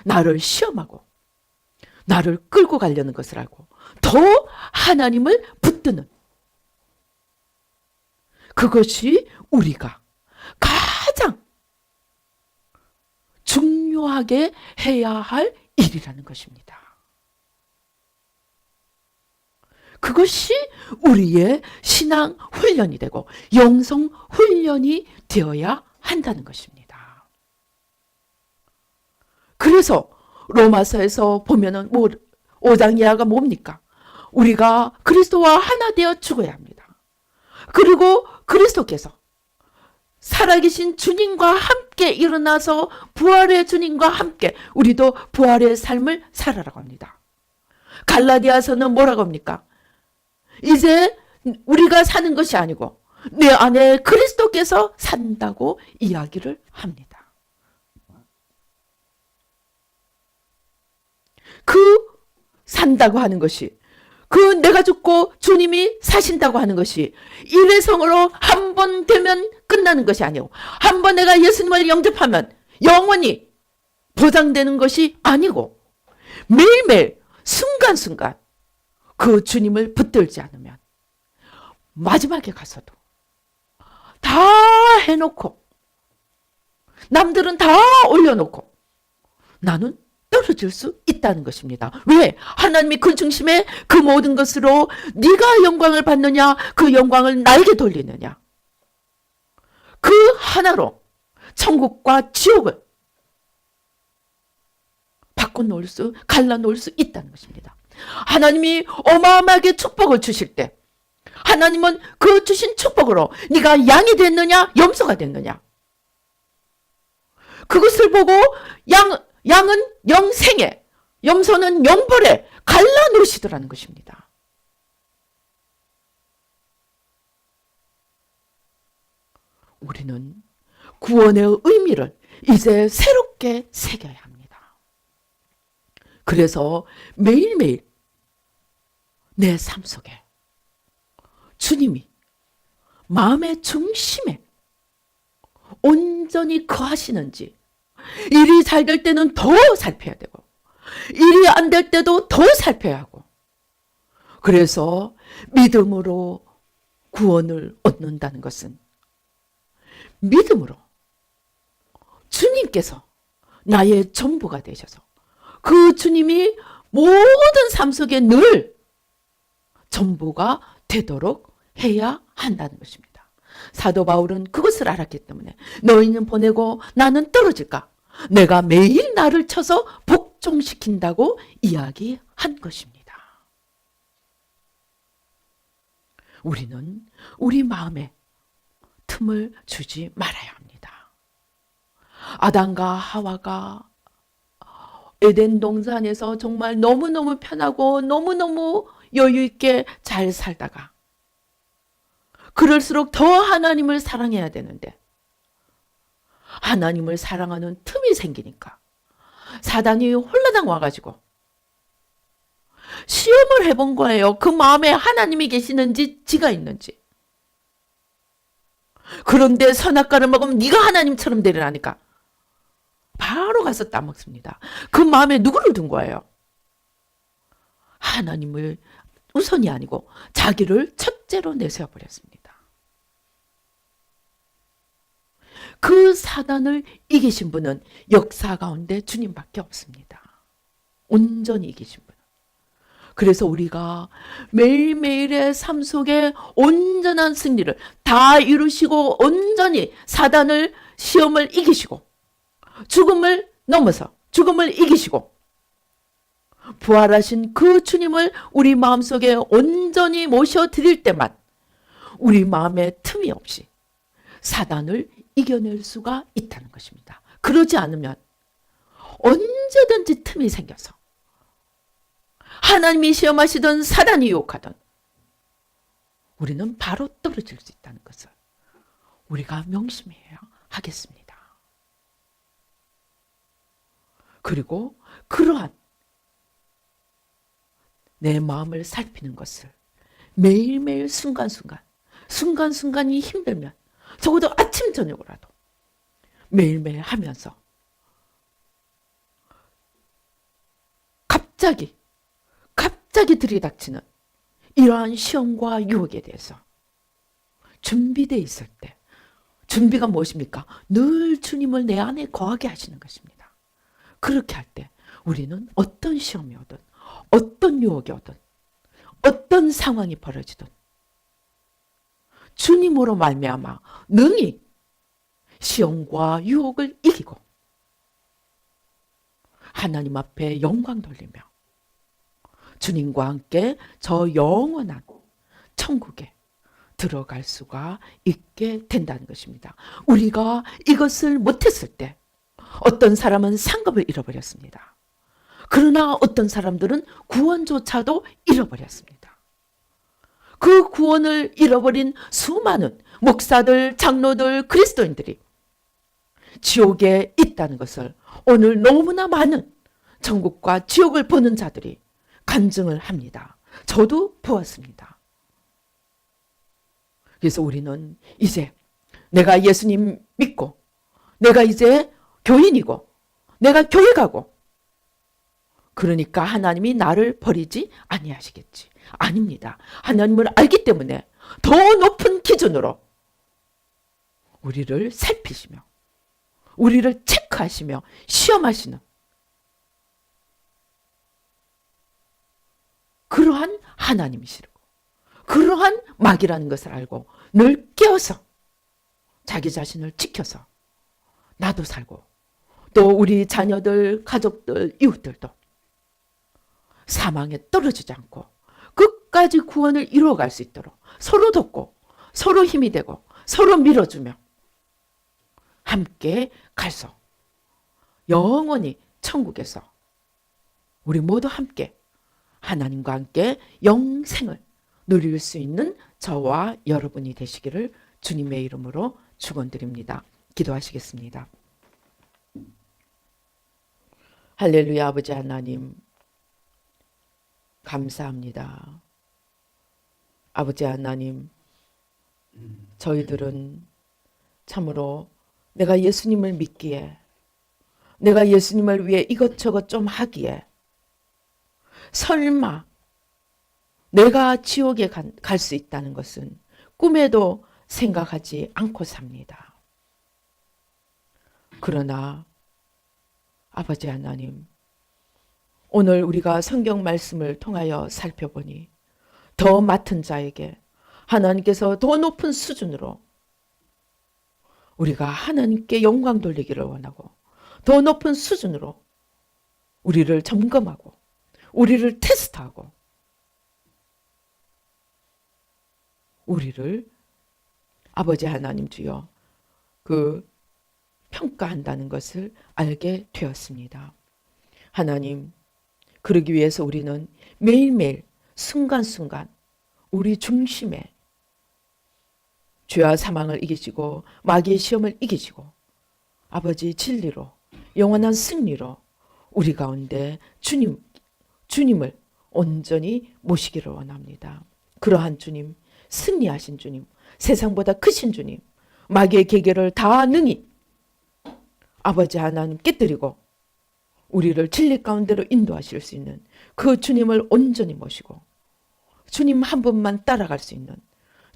나를 시험하고 나를 끌고 가려는 것을 알고 더 하나님을 붙드는, 그것이 우리가 가장 중요하게 해야 할 일이라는 것입니다. 그것이 우리의 신앙 훈련이 되고 영성 훈련이 되어야 한다는 것입니다. 그래서 로마서에서 보면은 5장 이하가 뭡니까? 우리가 그리스도와 하나 되어 죽어야 합니다. 그리고 그리스도께서 살아계신 주님과 함께 일어나서 부활의 주님과 함께 우리도 부활의 삶을 살아라고 합니다. 갈라디아서는 뭐라고 합니까? 이제 우리가 사는 것이 아니고 내 안에 그리스도께서 산다고 이야기를 합니다. 그 산다고 하는 것이, 그 내가 죽고 주님이 사신다고 하는 것이 일회성으로 한 번 되면 끝나는 것이 아니고 한 번 내가 예수님을 영접하면 영원히 보장되는 것이 아니고 매일매일 순간순간 그 주님을 붙들지 않으면 마지막에 가서도 다 해놓고 남들은 다 올려놓고 나는 떨어질 수 있다는 것입니다. 왜? 하나님이 그 중심에 그 모든 것으로 네가 영광을 받느냐, 그 영광을 나에게 돌리느냐, 그 하나로 천국과 지옥을 바꿔놓을 수, 갈라놓을 수 있다는 것입니다. 하나님이 어마어마하게 축복을 주실 때 하나님은 그 주신 축복으로 네가 양이 됐느냐 염소가 됐느냐, 그것을 보고 양은 영생에, 염소는 영벌에 갈라놓으시더라는 것입니다. 우리는 구원의 의미를 이제 새롭게 새겨야 합니다. 그래서 매일매일 내 삶 속에 주님이 마음의 중심에 온전히 거하시는지, 일이 잘 될 때는 더 살펴야 되고 일이 안 될 때도 더 살펴야 하고, 그래서 믿음으로 구원을 얻는다는 것은 믿음으로 주님께서 나의 전부가 되셔서 그 주님이 모든 삶 속에 늘 전부가 되도록 해야 한다는 것입니다. 사도 바울은 그것을 알았기 때문에 너희는 보내고 나는 떨어질까? 내가 매일 나를 쳐서 복종시킨다고 이야기한 것입니다. 우리는 우리 마음에 틈을 주지 말아야 합니다. 아담과 하와가 에덴 동산에서 정말 너무너무 편하고 너무너무 여유 있게 잘 살다가 그럴수록 더 하나님을 사랑해야 되는데 하나님을 사랑하는 틈이 생기니까 사단이 홀라당 와가지고 시험을 해본 거예요. 그 마음에 하나님이 계시는지 지가 있는지. 그런데 선악과를 먹으면 네가 하나님처럼 되리라니까 바로 가서 따먹습니다. 그 마음에 누구를 둔 거예요? 하나님을 우선이 아니고 자기를 첫째로 내세워버렸습니다. 그 사단을 이기신 분은 역사 가운데 주님밖에 없습니다. 온전히 이기신 분. 그래서 우리가 매일매일의 삶 속에 온전한 승리를 다 이루시고 온전히 사단을 시험을 이기시고 죽음을 넘어서 죽음을 이기시고 부활하신 그 주님을 우리 마음속에 온전히 모셔드릴 때만 우리 마음에 틈이 없이 사단을 이겨낼 수가 있다는 것입니다. 그러지 않으면 언제든지 틈이 생겨서 하나님이 시험하시던 사단이 유혹하던 우리는 바로 떨어질 수 있다는 것을 우리가 명심해야 하겠습니다. 그리고 그러한 내 마음을 살피는 것을 매일매일 순간순간이 힘들면 적어도 아침 저녁으로라도 매일매일 하면서 갑자기 들이닥치는 이러한 시험과 유혹에 대해서 준비되어 있을 때, 준비가 무엇입니까? 늘 주님을 내 안에 거하게 하시는 것입니다. 그렇게 할 때 우리는 어떤 시험이 오든 어떤 유혹이 오든 어떤 상황이 벌어지든 주님으로 말미암아 능히 시험과 유혹을 이기고 하나님 앞에 영광 돌리며 주님과 함께 저 영원한 천국에 들어갈 수가 있게 된다는 것입니다. 우리가 이것을 못했을 때 어떤 사람은 상급을 잃어버렸습니다. 그러나 어떤 사람들은 구원조차도 잃어버렸습니다. 그 구원을 잃어버린 수많은 목사들, 장로들, 그리스도인들이 지옥에 있다는 것을 오늘 너무나 많은 천국과 지옥을 보는 자들이 간증을 합니다. 저도 보았습니다. 그래서 우리는 이제 내가 예수님 믿고 내가 이제 교인이고 내가 교회 가고 그러니까 하나님이 나를 버리지 아니하시겠지. 아닙니다. 하나님을 알기 때문에 더 높은 기준으로 우리를 살피시며 우리를 체크하시며 시험하시는 그러한 하나님이시고 그러한 마귀라는 것을 알고 늘 깨어서 자기 자신을 지켜서 나도 살고 또 우리 자녀들, 가족들, 이웃들도 사망에 떨어지지 않고 끝까지 구원을 이루어갈 수 있도록 서로 돕고 서로 힘이 되고 서로 밀어주며 함께 가서 영원히 천국에서 우리 모두 함께 하나님과 함께 영생을 누릴 수 있는 저와 여러분이 되시기를 주님의 이름으로 축원드립니다. 기도하시겠습니다. 할렐루야. 아버지 하나님 감사합니다. 아버지 하나님 저희들은 참으로 내가 예수님을 믿기에 내가 예수님을 위해 이것저것 좀 하기에 설마 내가 지옥에 갈 수 있다는 것은 꿈에도 생각하지 않고 삽니다. 그러나 아버지 하나님 오늘 우리가 성경 말씀을 통하여 살펴보니 더 맡은 자에게 하나님께서 더 높은 수준으로 우리가 하나님께 영광 돌리기를 원하고 더 높은 수준으로 우리를 점검하고 우리를 테스트하고 우리를 아버지 하나님 주여 그 평가한다는 것을 알게 되었습니다. 하나님 그러기 위해서 우리는 매일매일 순간순간 우리 중심에 죄와 사망을 이기시고 마귀의 시험을 이기시고 아버지 진리로 영원한 승리로 우리 가운데 주님을 온전히 모시기를 원합니다. 그러한 주님, 승리하신 주님, 세상보다 크신 주님, 마귀의 계계를 다 능히 아버지 하나님 깨뜨리고 우리를 진리 가운데로 인도하실 수 있는 그 주님을 온전히 모시고 주님 한 분만 따라갈 수 있는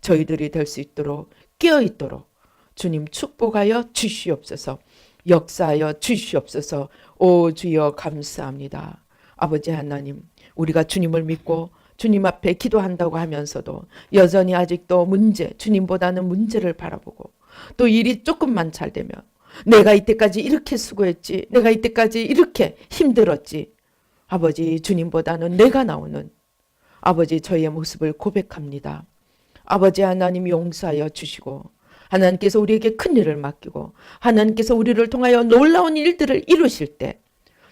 저희들이 될 수 있도록 깨어있도록 주님 축복하여 주시옵소서. 역사하여 주시옵소서. 오 주여 감사합니다. 아버지 하나님 우리가 주님을 믿고 주님 앞에 기도한다고 하면서도 여전히 아직도 주님보다는 문제를 바라보고 또 일이 조금만 잘 되면 내가 이때까지 이렇게 수고했지, 내가 이때까지 이렇게 힘들었지. 아버지 주님보다는 내가 나오는 아버지 저희의 모습을 고백합니다. 아버지 하나님 용서하여 주시고 하나님께서 우리에게 큰 일을 맡기고 하나님께서 우리를 통하여 놀라운 일들을 이루실 때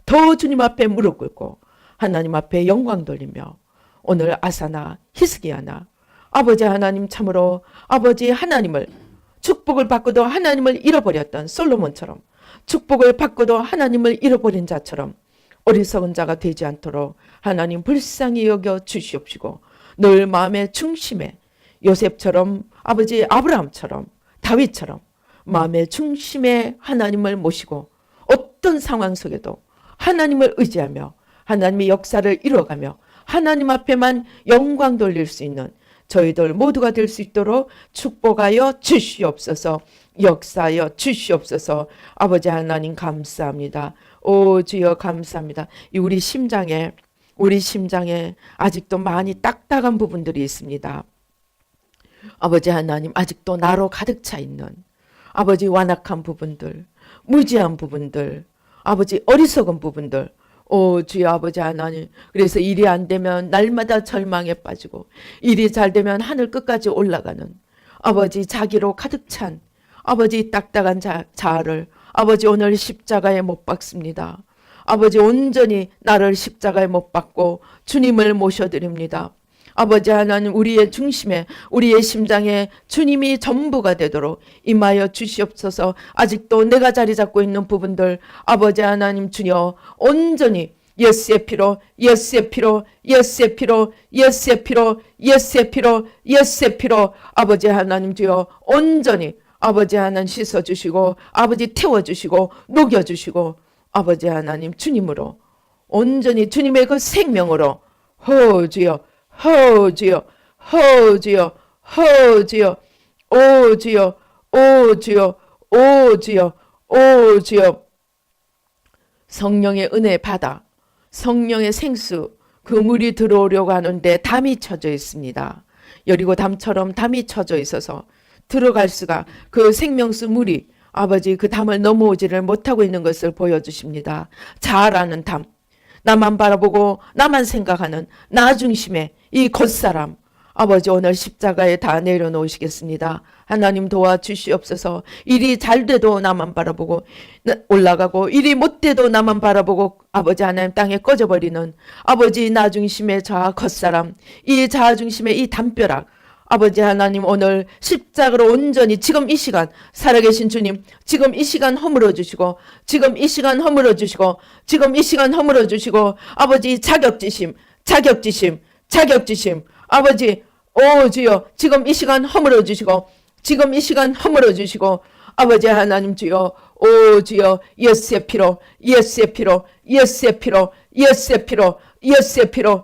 더 주님 앞에 무릎 꿇고 하나님 앞에 영광 돌리며 오늘 아사나 히스기야나 아버지 하나님 참으로 아버지 하나님을 축복을 받고도 하나님을 잃어버렸던 솔로몬처럼 축복을 받고도 하나님을 잃어버린 자처럼 어리석은 자가 되지 않도록 하나님 불쌍히 여겨 주시옵시고 늘 마음의 중심에 요셉처럼 아버지 아브라함처럼 다윗처럼 마음의 중심에 하나님을 모시고 어떤 상황 속에도 하나님을 의지하며 하나님의 역사를 이루어가며 하나님 앞에만 영광 돌릴 수 있는 저희들 모두가 될 수 있도록 축복하여 주시옵소서. 역사하여 주시옵소서. 아버지 하나님 감사합니다. 오 주여 감사합니다. 우리 심장에 아직도 많이 딱딱한 부분들이 있습니다. 아버지 하나님 아직도 나로 가득 차 있는 아버지 완악한 부분들, 무지한 부분들, 아버지 어리석은 부분들, 오 주여 아버지 하나님, 그래서 일이 안 되면 날마다 절망에 빠지고 일이 잘 되면 하늘 끝까지 올라가는 아버지 자기로 가득 찬 아버지 딱딱한 자아를 아버지 오늘 십자가에 못 박습니다. 아버지 온전히 나를 십자가에 못 박고 주님을 모셔드립니다. 아버지 하나님 우리의 중심에 우리의 심장에 주님이 전부가 되도록 임하여 주시옵소서. 아직도 내가 자리 잡고 있는 부분들 아버지 하나님 주여 온전히 예수의 피로 예수의 피로 예수의 피로 예수의 피로 예수의 피로 예수의 피로 아버지 하나님 주여 온전히 아버지 하나님 씻어주시고 아버지 태워주시고 녹여주시고 아버지 하나님 주님으로 온전히 주님의 그 생명으로 주여 주여 주여 주여 오 주여 오 주여 오 주여 오 주여 성령의 은혜 받아 성령의 생수 그 물이 들어오려고 하는데 담이 쳐져 있습니다. 여리고 담처럼 담이 쳐져 있어서 들어갈 수가 그 생명수 물이 아버지 그 담을 넘어오지를 못하고 있는 것을 보여주십니다. 자아라는 담, 나만 바라보고 나만 생각하는 나 중심의 이 겉사람 아버지 오늘 십자가에 다 내려놓으시겠습니다. 하나님 도와주시옵소서. 일이 잘 돼도 나만 바라보고 올라가고 일이 못 돼도 나만 바라보고 아버지 하나님 땅에 꺼져버리는 아버지 나 중심의 자아 겉사람 이 자아 중심의 이 담벼락 아버지 하나님 오늘 십자가로 온전히 지금 이 시간 살아계신 주님 지금 이 시간 허물어 주시고 지금 이 시간 허물어 주시고 지금 이 시간 허물어 주시고 아버지 자격지심 아버지 오 주여 지금 이 시간 허물어 주시고 지금 이 시간 허물어 주시고 아버지 하나님 주여 오 주여 예수의 피로 예수의 피로 예수의 피로 예수의 피로 예수의 피로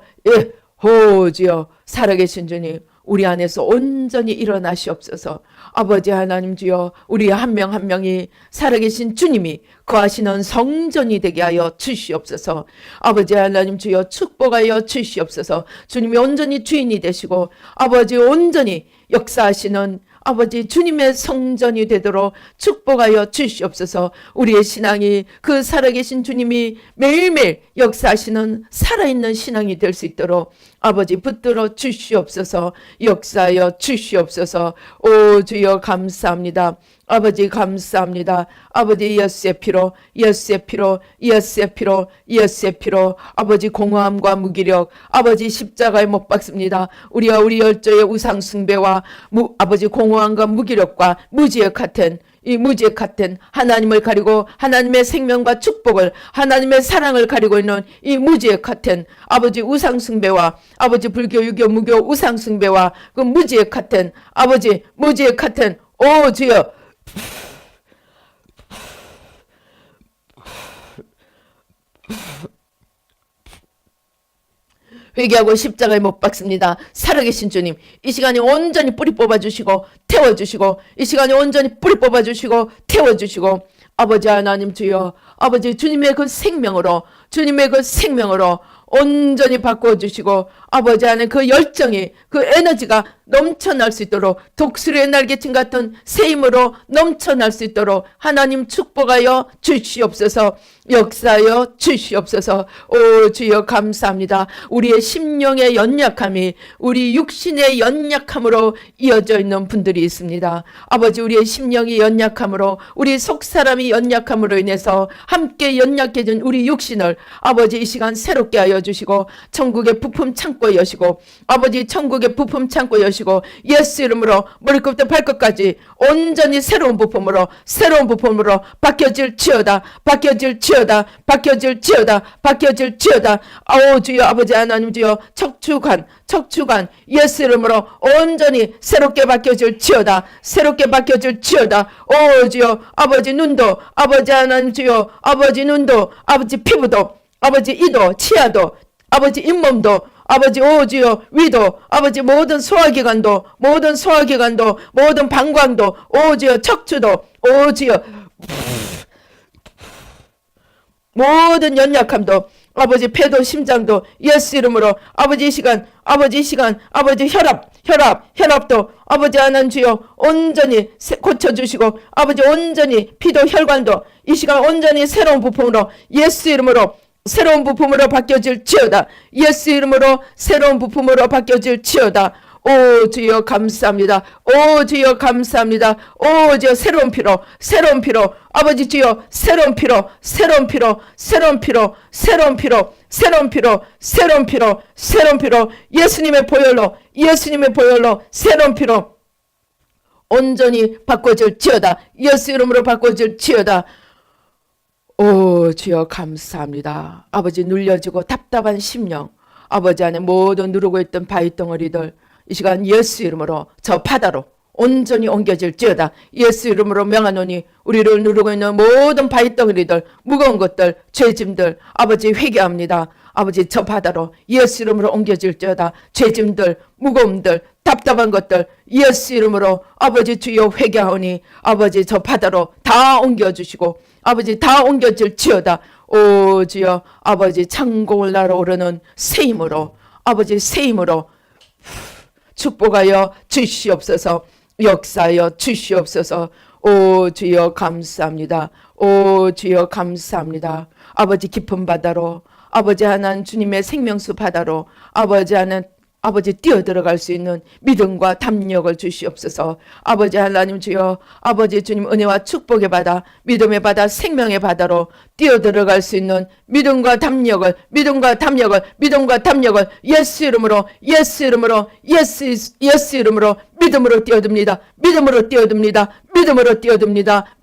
오 주여 살아계신 주님 우리 안에서 온전히 일어나시옵소서. 아버지 하나님 주여 우리 한 명 한 명이 살아계신 주님이 거하시는 성전이 되게 하여 주시옵소서. 아버지 하나님 주여 축복하여 주시옵소서. 주님이 온전히 주인이 되시고 아버지 온전히 역사하시는 아버지 주님의 성전이 되도록 축복하여 주시옵소서. 우리의 신앙이 그 살아계신 주님이 매일매일 역사하시는 살아있는 신앙이 될 수 있도록 아버지 붙들어 주시옵소서. 역사하여 주시옵소서. 오 주여 감사합니다. 아버지 감사합니다. 아버지 예수의 피로 예수의 피로 예수의 피로 예수의 피로 아버지 공허함과 무기력 아버지 십자가에 못 박습니다. 우리와 우리 열조의 우상 숭배와 아버지 공허함과 무기력과 무지의 같은 이 무지의 같은 하나님을 가리고 하나님의 생명과 축복을 하나님의 사랑을 가리고 있는 이 무지의 같은 아버지 우상 숭배와 아버지 불교 유교 무교 우상 숭배와 그 무지의 같은 아버지 무지의 같은 오 주여 회개하고 십자가에 못 박습니다. 살아계신 주님 이 시간에 온전히 뿌리 뽑아주시고 태워주시고 이 시간에 온전히 뿌리 뽑아주시고 태워주시고 아버지 하나님 주여 아버지 주님의 그 생명으로 주님의 그 생명으로 온전히 바꿔주시고 아버지 안에 그 열정이 그 에너지가 넘쳐날 수 있도록 독수리의 날개침 같은 새 힘으로 넘쳐날 수 있도록 하나님 축복하여 주시옵소서. 역사하여 주시옵소서. 오 주여 감사합니다. 우리의 심령의 연약함이 우리 육신의 연약함으로 이어져 있는 분들이 있습니다. 아버지 우리의 심령이 연약함으로 우리 속사람이 연약함으로 인해서 함께 연약해진 우리 육신을 아버지 이 시간 새롭게 하여 주시고 천국의 부품 창고 여시고 아버지 천국의 부품 창고 여시고 예수 이름으로 머리끝부터 발끝까지 온전히 새로운 부품으로 바뀌어질 지어다. 바뀌어질 지어다. 아오 주여 아버지 하나님 주여 척추관 예수 이름으로 온전히 새롭게 바뀌어질 지어다. 오 주여 아버지 눈도 아버지 하나님 주여 아버지 눈도 아버지 피부도 아버지 이도 치아도 아버지 잇몸도 아버지 오 주여 위도 아버지 모든 소화기관도 모든 방광도 오 주여 척추도 오 주여 모든 연약함도 아버지 폐도 심장도 예수 이름으로 아버지 이 시간 아버지 혈압도 아버지 하나님 주여 온전히 고쳐주시고 아버지 온전히 피도 혈관도 이 시간 온전히 새로운 부품으로 예수 이름으로 새로운 부품으로 바뀌어질 지어다. 예수 이름으로 새로운 부품으로 바뀌어질 지어다. 오 주여 감사합니다. 오 주여 감사합니다. 오 주여 새로운 피로 아버지 주여 새로운 피로 예수님의 보혈로 새로운 피로 온전히 바꿔질 지어다. 예수 이름으로 바꿔질 지어다. 오 주여 감사합니다. 아버지 눌려지고 답답한 심령 아버지 안에 모든 누르고 있던 바위덩어리들 이 시간 예수 이름으로 저 바다로 온전히 옮겨질 지어다. 예수 이름으로 명하노니 우리를 누르고 있는 모든 바위덩어리들 무거운 것들 죄짐들 아버지 회개합니다. 아버지 저 바다로 예수 이름으로 옮겨질 지어다. 죄짐들 무거움들 답답한 것들 예수 이름으로 아버지 주여 회개하오니 아버지 저 바다로 다 옮겨주시고 아버지 다 옮겨질 지어다. 오 주여 아버지 창공을 날아오르는 새 힘으로 아버지 새 힘으로 축복하여 주시옵소서. 역사하여 주시옵소서. 오 주여 감사합니다. 오 주여 감사합니다. 아버지 깊은 바다로 아버지 하나님 주님의 생명수 바다로 아버지 뛰어들어갈 수 있는 믿음과 담력을 주시옵소서. 아버지 하나님 주여 아버지 주님 은혜와 축복의 바다 믿음의 바다 생명의 바다로 뛰어들어갈 수 있는 믿음과 담력을 예수 이름으로 믿음으로 뛰어듭니다.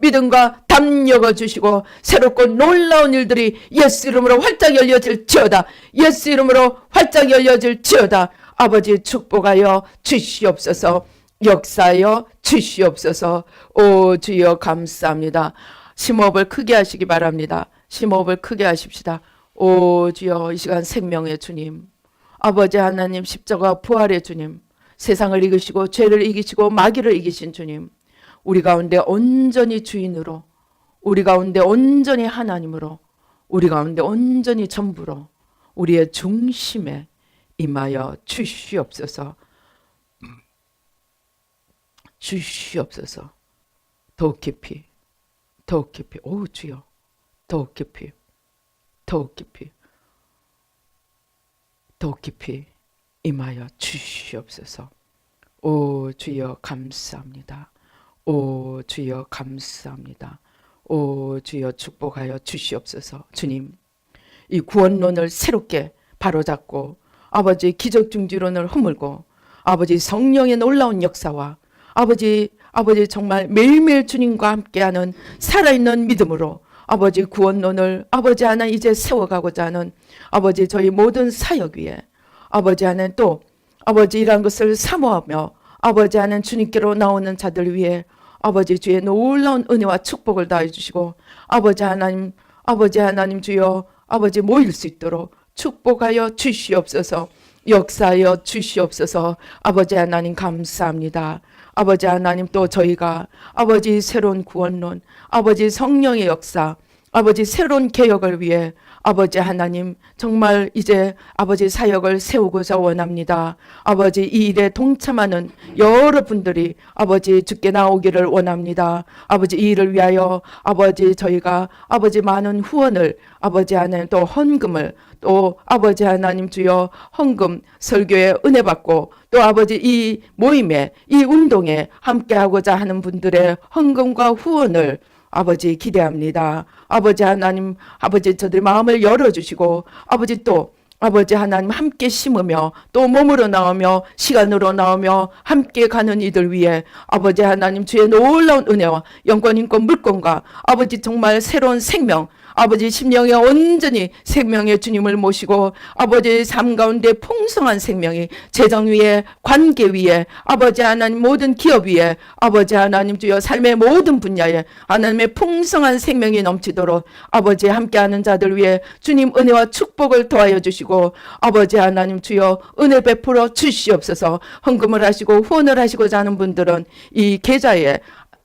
믿음과 담력을 주시고 새롭고 놀라운 일들이 예수 이름으로 활짝 열려질 지어다. 예수 이름으로 활짝 열려질 지어다. 아버지 축복하여 주시옵소서. 역사하여 주시옵소서. 오 주여 감사합니다. 심호흡을 크게 하시기 바랍니다. 심호흡을 크게 하십시다. 오 주여 이 시간 생명의 주님 아버지 하나님 십자가 부활의 주님 세상을 이기시고 죄를 이기시고 마귀를 이기신 주님 우리 가운데 온전히 주인으로 우리 가운데 온전히 하나님으로 우리 가운데 온전히 전부로 우리의 중심에 임하여 주시옵소서. 더욱 깊이 오 주여 더욱 깊이 임하여 주시옵소서. 오 주여 감사합니다. 오 주여 감사합니다. 오 주여 축복하여 주시옵소서. 주님 이 구원론을 새롭게 바로잡고 아버지 기적중지론을 허물고 아버지 성령의 놀라운 역사와 아버지 정말 매일매일 주님과 함께하는 살아있는 믿음으로 아버지 구원론을 아버지 하나 이제 세워가고자 하는 아버지 저희 모든 사역 위에 아버지 하나는 또 아버지 이러한 것을 사모하며 아버지 하나는 주님께로 나오는 자들 위해 아버지 주의 놀라운 은혜와 축복을 다해 주시고 아버지 하나님 주여 아버지 모일 수 있도록 축복하여 주시옵소서. 역사하여 주시옵소서. 아버지 하나님 감사합니다. 아버지 하나님 또 저희가 아버지 새로운 구원론 아버지 성령의 역사 아버지 새로운 개혁을 위해 아버지 하나님, 정말 이제 아버지 사역을 세우고자 원합니다. 아버지 이 일에 동참하는 여러분들이 아버지 주께 나오기를 원합니다. 아버지 이 일을 위하여 아버지 저희가 아버지 많은 후원을 아버지 하나님 또 헌금을 또 아버지 하나님 주여 헌금 설교에 은혜 받고 또 아버지 이 모임에 이 운동에 함께하고자 하는 분들의 헌금과 후원을 아버지 기대합니다. 아버지 하나님, 아버지 저들의 마음을 열어주시고 아버지 또 아버지 하나님 함께 심으며 또 몸으로 나오며 시간으로 나오며 함께 가는 이들 위해 아버지 하나님 주의 놀라운 은혜와 영권 인권 물권과 아버지 정말 새로운 생명 아버지 심령에 온전히 생명의 주님을 모시고 아버지의 삶 가운데 풍성한 생명이 재정 위에 관계 위에 아버지 하나님 모든 기업 위에 아버지 하나님 주여 삶의 모든 분야에 하나님의 풍성한 생명이 넘치도록 아버지 함께하는 자들 위해 주님 은혜와 축복을 더하여 주시고 아버지 하나님 주여 은혜 베풀어 주시옵소서. 헌금을 하시고 후원을 하시고자 하는 분들은 이 계좌에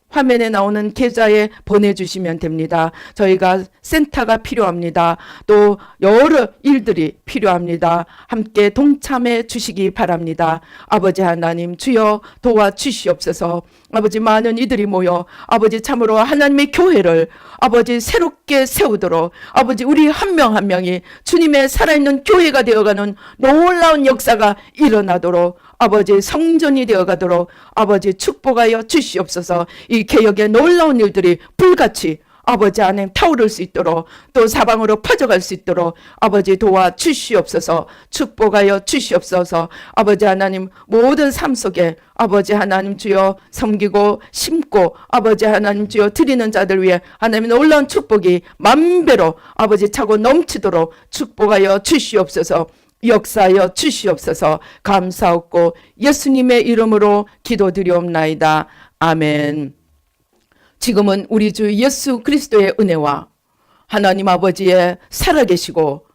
화면에 나오는 계좌에 보내주시면 됩니다. 저희가 센터가 필요합니다. 또 여러 일들이 필요합니다. 함께 동참해 주시기 바랍니다. 아버지 하나님 주여 도와주시옵소서. 아버지 많은 이들이 모여 아버지 참으로 하나님의 교회를 아버지 새롭게 세우도록 아버지 우리 한 명 한 명이 주님의 살아있는 교회가 되어가는 놀라운 역사가 일어나도록 아버지 성전이 되어가도록 아버지 축복하여 주시옵소서. 이 개혁의 놀라운 일들이 불같이 아버지 안에 타오를 수 있도록 또 사방으로 퍼져갈 수 있도록 아버지 도와주시옵소서. 축복하여 주시옵소서. 아버지 하나님 모든 삶 속에 아버지 하나님 주여 섬기고 심고 아버지 하나님 주여 드리는 자들 위해 하나님의 놀라운 축복이 만배로 아버지 차고 넘치도록 축복하여 주시옵소서. 역사하여 주시옵소서. 감사하고 예수님의 이름으로 기도드리옵나이다. 아멘. 지금은 우리 주 예수 그리스도의 은혜와 하나님 아버지의 살아계시고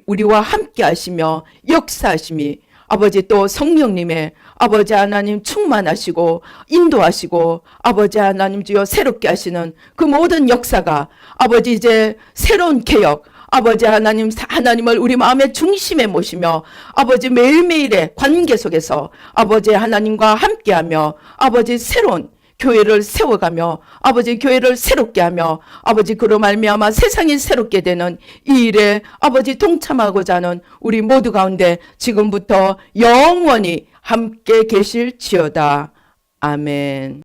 우리와 함께 하시며 역사하심이 아버지 또 성령님의 아버지 하나님 충만하시고 인도하시고 아버지 하나님 주여 새롭게 하시는 그 모든 역사가 아버지 이제 새로운 개혁 아버지 하나님을 우리 마음의 중심에 모시며 아버지 매일매일의 관계 속에서 아버지 하나님과 함께하며 아버지 새로운 교회를 세워가며 아버지 교회를 새롭게 하며 아버지 그로 말미암아 세상이 새롭게 되는 이 일에 아버지 동참하고자 하는 우리 모두 가운데 지금부터 영원히 함께 계실지어다. 아멘.